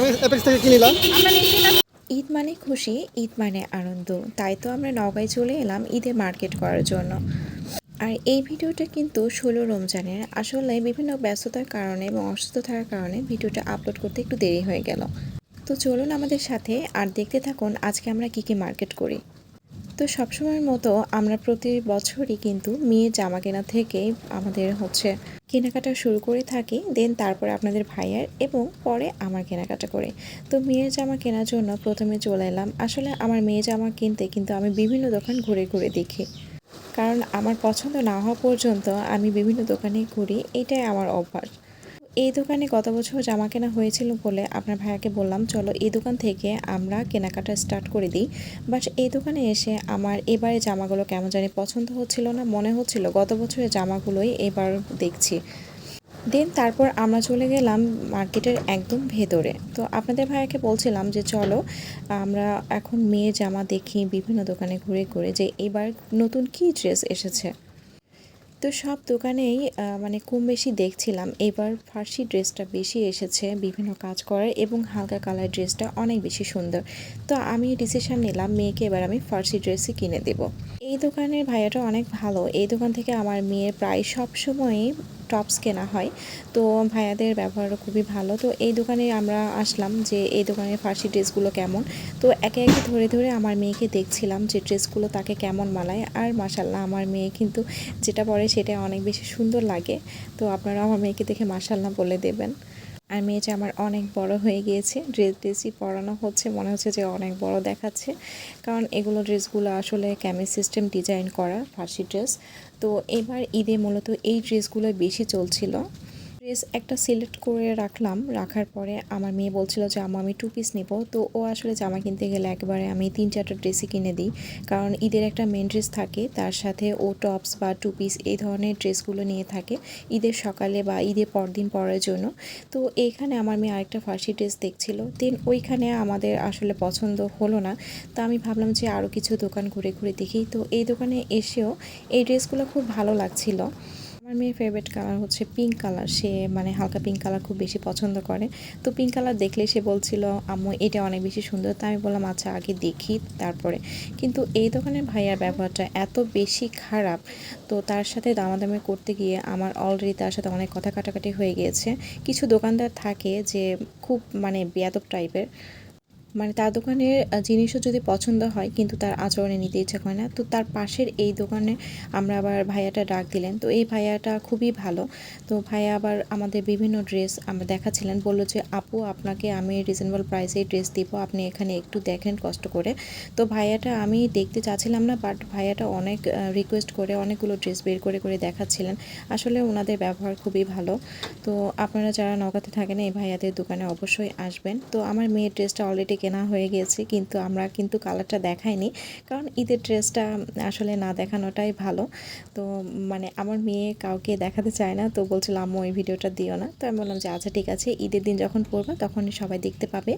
Apex থেকে কি নিলাম? ঈদ মানে খুশি, ঈদ মানে আনন্দ। তাই তো আমরা নওগাঁয় চলে এলাম ঈদের মার্কেট করার জন্য। আর এই ভিডিওটা কিন্তু ১৬ রমজানের। আসলে বিভিন্ন ব্যস্ততার কারণে এবং অসুস্থ থাকার কারণে ভিডিওটা আপলোড করতে একটু দেরি হয়ে গেল। তো চলুন আমাদের সাথে আর দেখতে থাকুন আজকে আমরা কী কী মার্কেট করি। তো সবসময়ের মতো আমরা প্রতি বছরই কিন্তু মেয়ের জামা কেনা থেকে আমাদের কেনাকাটা শুরু করে থাকি, দেন তারপরে আপনাদের ভাইয়ার এবং পরে আমার কেনাকাটা করে। তো মেয়ের জামা কেনার জন্য প্রথমে চলে এলাম। আসলে আমার মেয়ে জামা কিনতে কিন্তু আমি বিভিন্ন দোকান ঘুরে ঘুরে দেখি, কারণ আমার পছন্দ না হওয়া পর্যন্ত আমি বিভিন্ন দোকানে ঘুরি, এটাই আমার অভ্যাস। এই দোকানে গত বছর জামা কেনা হয়েছিল বলে আপনার ভাইয়াকে বললাম চলো এই দোকান থেকে আমরা কেনাকাটা স্টার্ট করে দিই। বাট এই দোকানে এসে আমার এবারে জামাগুলো কেমন জানি পছন্দ হচ্ছিল না, মনে হচ্ছিল গত বছরের জামাগুলোই এবার দেখছি। দেন তারপর আমরা চলে গেলাম মার্কেটের একদম ভেতরে। তো আপনাদের ভাইয়াকে বলছিলাম যে চলো আমরা এখন মেয়ে জামা দেখি বিভিন্ন দোকানে ঘুরে ঘুরে যে এবার নতুন কী ড্রেস এসেছে। তো সব দোকানেই মানে কম বেশি দেখছিলাম এবার ফার্সি ড্রেসটা বেশি এসেছে, বিভিন্ন কাজ করার এবং হালকা কালার ড্রেসটা অনেক বেশি সুন্দর। তো আমি ডিসিশন নিলাম মেয়েকে এবার আমি ফার্সি ড্রেসই কিনে দেব। এই দোকানের ভাইয়াটা অনেক ভালো, এই দোকান থেকে আমার মেয়ের প্রায় সব সময়ই টপস কেনা হয়। তো ভাইয়াদের ব্যবহারও খুবই ভালো। তো এই দোকানে আমরা আসলাম যে এই দোকানের ফার্সি ড্রেসগুলো কেমন। তো একে একে ধরে ধরে আমার মেয়েকে দেখছিলাম যে ড্রেসগুলো তাকে কেমন মানায়। আর মাশাল্লাহ আমার মেয়ে কিন্তু যেটা পরে সেটা অনেক বেশি সুন্দর লাগে। তো আপনারা আমার মেয়েকে দেখে মাশাল্লাহ বলে দেবেন। আর মেয়েটা আমার অনেক বড় হয়ে গিয়েছে, ড্রেসই পরানো হচ্ছে, মনে হচ্ছে যে অনেক বড় দেখাচ্ছে, কারণ এগুলো ড্রেসগুলো আসলে ক্যামিজ সিস্টেম ডিজাইন করা ফার্সি ড্রেস। তো এবার ঈদে মূলত এই ড্রেসগুলো বেশি চলছিল। ড্রেস একটা সিলেক্ট করে রাখলাম, রাখার পরে আমার মেয়ে বলছিল যে আম্মু আমি 2 পিস নেব। তো ও আসলে জামা কিনতে গেলে একবারে আমি 3-4টা ড্রেসই কিনে দিই, কারণ ঈদের একটা মেন ড্রেস থাকে, তার সাথে ও টপস বা 2 পিস এই ধরনের ড্রেসগুলো নিয়ে থাকে ঈদের সকালে বা ঈদের পরদিন পরার জন্য। তো এইখানে আমার মেয়ে আরেকটা ফার্সি ড্রেস দেখছিল, দেন ওইখানে আমাদের আসলে পছন্দ হলো না। তো আমি ভাবলাম যে আরও কিছু দোকান ঘুরে ঘুরে দেখি। তো এই দোকানে এসেও এই ড্রেসগুলো খুব ভালো লাগছিল। আমার মেয়ের ফেভারিট কালার হচ্ছে পিঙ্ক কালার, সে মানে হালকা পিঙ্ক কালার খুব বেশি পছন্দ করে। তো পিঙ্ক কালার দেখলে সে বলছিল আম্মু এটা অনেক বেশি সুন্দর। তা আমি বললাম আচ্ছা আগে দেখি তারপরে। কিন্তু এই দোকানের ভাইয়ার ব্যবহারটা এত বেশি খারাপ, তো তার সাথে দামাদামি করতে গিয়ে আমার অলরেডি তার সাথে অনেক কথা কাটাকাটি হয়ে গিয়েছে। কিছু দোকানদার থাকে যে খুব মানে বেয়াদব টাইপের, মানে তার দোকানের জিনিসও যদি পছন্দ হয় কিন্তু তার আচরণে নিতে ইচ্ছা করে না। তো তার পাশের এই দোকানে আমরা আবার ভাইয়াটা ডাক দিলেন, তো এই ভাইয়াটা খুবই ভালো। তো ভাইয়া আবার আমাদের বিভিন্ন ড্রেস আমরা দেখাচ্ছিলেন, বললো যে আপু আপনাকে আমি রিজনেবল প্রাইসে ড্রেস দিব, আপনি এখানে একটু দেখেন কষ্ট করে। তো ভাইয়াটা আমি দেখতে চাচ্ছিলাম না, বাট ভাইয়াটা অনেক রিকোয়েস্ট করে অনেকগুলো ড্রেস বের করে করে দেখাচ্ছিলেন। আসলে ওনাদের ব্যবহার খুবই ভালো। তো আপনারা যারা নওগাঁতে থাকেন এই ভাইয়াদের দোকানে অবশ্যই আসবেন। তো আমার মেয়ের ড্রেসটা অলরেডি কেনা হয়ে গিয়েছে, কিন্তু আমরা কিন্তু কালারটা দেখাইনি, কারণ ঈদের ড্রেসটা আসলে না দেখানোটাই ভালো। তো মানে আমার মেয়ে কাউকে দেখাতে চায় না, তো বলছিল আম্মু ওই ভিডিওটা দিও না। তো আমি বললাম যে আচ্ছা ঠিক আছে, ঈদের দিন যখন পরবা তখনই সবাই দেখতে পাবে।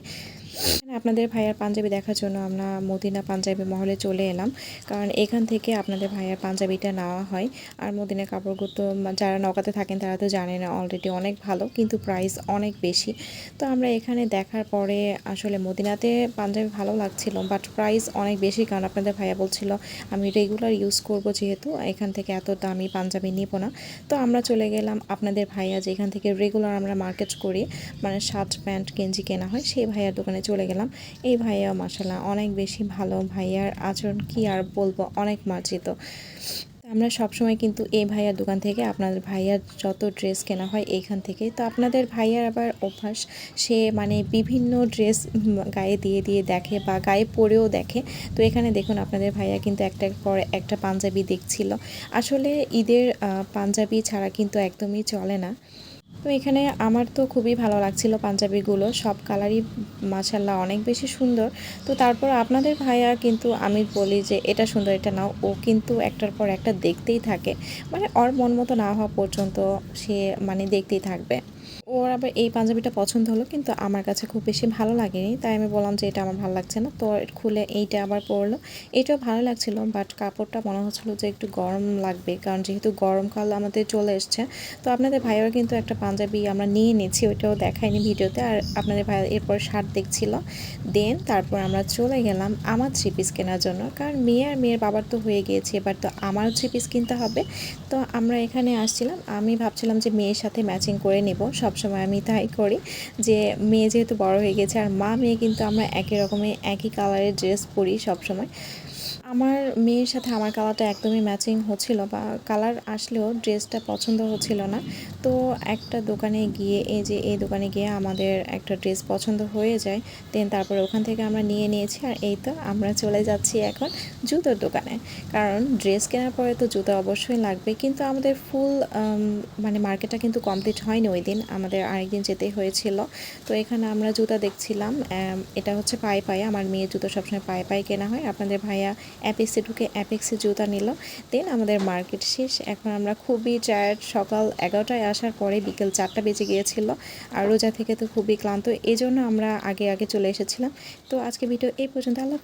আপনাদের ভাইয়ার পাঞ্জাবি দেখার জন্য আমরা মদিনা পাঞ্জাবি মহলে চলে এলাম, কারণ এখান থেকে আপনাদের ভাইয়ার পাঞ্জাবিটা নেওয়া হয়। আর মদিনার কাপড়গুলো তো যারা নওগাঁতে থাকেন তারা তো জানেন অলরেডি অনেক ভালো, কিন্তু প্রাইস অনেক বেশি। তো আমরা এখানে দেখার পরে আসলে মদিনাতে পাঞ্জাবি ভালো লাগছিল, বাট প্রাইস অনেক বেশি, কারণ আপনাদের ভাইয়া বলছিল আমি রেগুলার ইউজ করব যেহেতু এখান থেকে এত দামি পাঞ্জাবি নিব না। তো আমরা চলে গেলাম আপনাদের ভাইয়া যেখান থেকে রেগুলার আমরা মার্কেট করি, মানে শার্ট প্যান্ট গেঞ্জি কেনা হয়, সেই ভাইয়ার দোকানে চলে গেলাম। এই ভাইয়া মাশাআল্লাহ অনেক বেশি ভালো, ভাইয়ার আচরণ কি আর বলবো, অনেক মার্জিত। আমরা সবসময় কিন্তু এই ভাইয়ার দোকান থেকে আপনাদের ভাইয়ার যত ড্রেস কেনা হয় এইখান থেকে। তো আপনাদের ভাইয়ার আবার অভ্যাস, সে মানে বিভিন্ন ড্রেস গায়ে দিয়ে দিয়ে দেখে বা গায়ে পরেও দেখে। তো এখানে দেখুন আপনাদের ভাইয়া কিন্তু একটার পর একটা পাঞ্জাবি দেখছিল। আসলে ঈদের পাঞ্জাবি ছাড়া কিন্তু একদমই চলে না। তো এখানে আমার তো খুবই ভালো লাগছিল পাঞ্জাবিগুলো, সব কালারই মাশাআল্লাহ অনেক বেশি সুন্দর। তো তারপর আপনাদের ভাইয়া কিন্তু আমি বলি যে এটা সুন্দর এটা নাও, ও কিন্তু একটার পর একটা দেখতেই থাকে, মানে ওর মন মতো না হওয়া পর্যন্ত সে মানে দেখতেই থাকবে। ওর আবার এই পাঞ্জাবিটা পছন্দ হলো, কিন্তু আমার কাছে খুব বেশি ভালো লাগেনি। তাই আমি বললাম যে এটা আমার ভালো লাগছে না। তো খুলে এইটা আবার পরলো। এটাও ভালো লাগছিল, বাট কাপড়টা মনে হচ্ছিলো যে একটু গরম লাগবে, কারণ যেহেতু গরমকাল আমাদের চলে এসছে। তো আপনাদের ভাইয়েরও কিন্তু একটা পাঞ্জাবি আমরা নিয়ে নিয়েছি, ওইটাও দেখাইনি ভিডিওতে। আর আপনাদের ভাই এরপর শার্ট দেখছিল। দেন তারপর আমরা চলে গেলাম আমার 3 পিস কেনার জন্য, কারণ মেয়ে আর মেয়ের বাবার তো হয়ে গিয়েছে, এবার তো আমার 3 পিস কিনতে হবে। তো আমরা এখানে আসছিলাম, আমি ভাবছিলাম যে মেয়ের সাথে ম্যাচিং করে নেব, সবসময় আমি তাই করি, যে মেয়ে যেহেতু বড় হয়ে গেছে আর মা মেয়ে কিন্তু আমরা একই রকমের একই কালারের ড্রেস পরি সবসময়। আমার মেয়ের সাথে আমার কালারটা একদমই ম্যাচিং হচ্ছিল, বা কালার আসলেও ড্রেসটা পছন্দ হচ্ছিল না। তো একটা দোকানে গিয়ে, এই যে এই দোকানে গিয়ে আমাদের একটা ড্রেস পছন্দ হয়ে যায়। দেন তারপরে ওখান থেকে আমরা নিয়ে নিয়েছি, আর এই তো আমরা চলে যাচ্ছি এখন জুতোর দোকানে। কারণ ড্রেস কেনার পরে তো জুতো অবশ্যই লাগবে, কিন্তু আমাদের ফুল মানে মার্কেটটা কিন্তু কমপ্লিট হয়নি ওই দিন, আমাদের আরেকদিন যেতেই হয়েছিল। তো এখানে আমরা জুতা দেখছিলাম, এটা হচ্ছে পায়ে পায়ে, আমার মেয়ের জুতো সবসময় পায়ে পায়ে কেনা হয়। আপনাদের ভাইয়া অ্যাপেক্সে ঢুকে অ্যাপেক্সে জুতা নিল। দেন আমাদের মার্কেট শেষ, এখন আমরা খুবই টায়ার্ড, সকাল 11টায় আসার পরে বিকেল 4টা বেজে গিয়েছিল, আর রোজা থেকে তো খুবই ক্লান্ত, এই জন্য আমরা আগে আগে চলে এসেছিলাম। তো আজকে ভিডিও এই পর্যন্ত। আল্লাহ।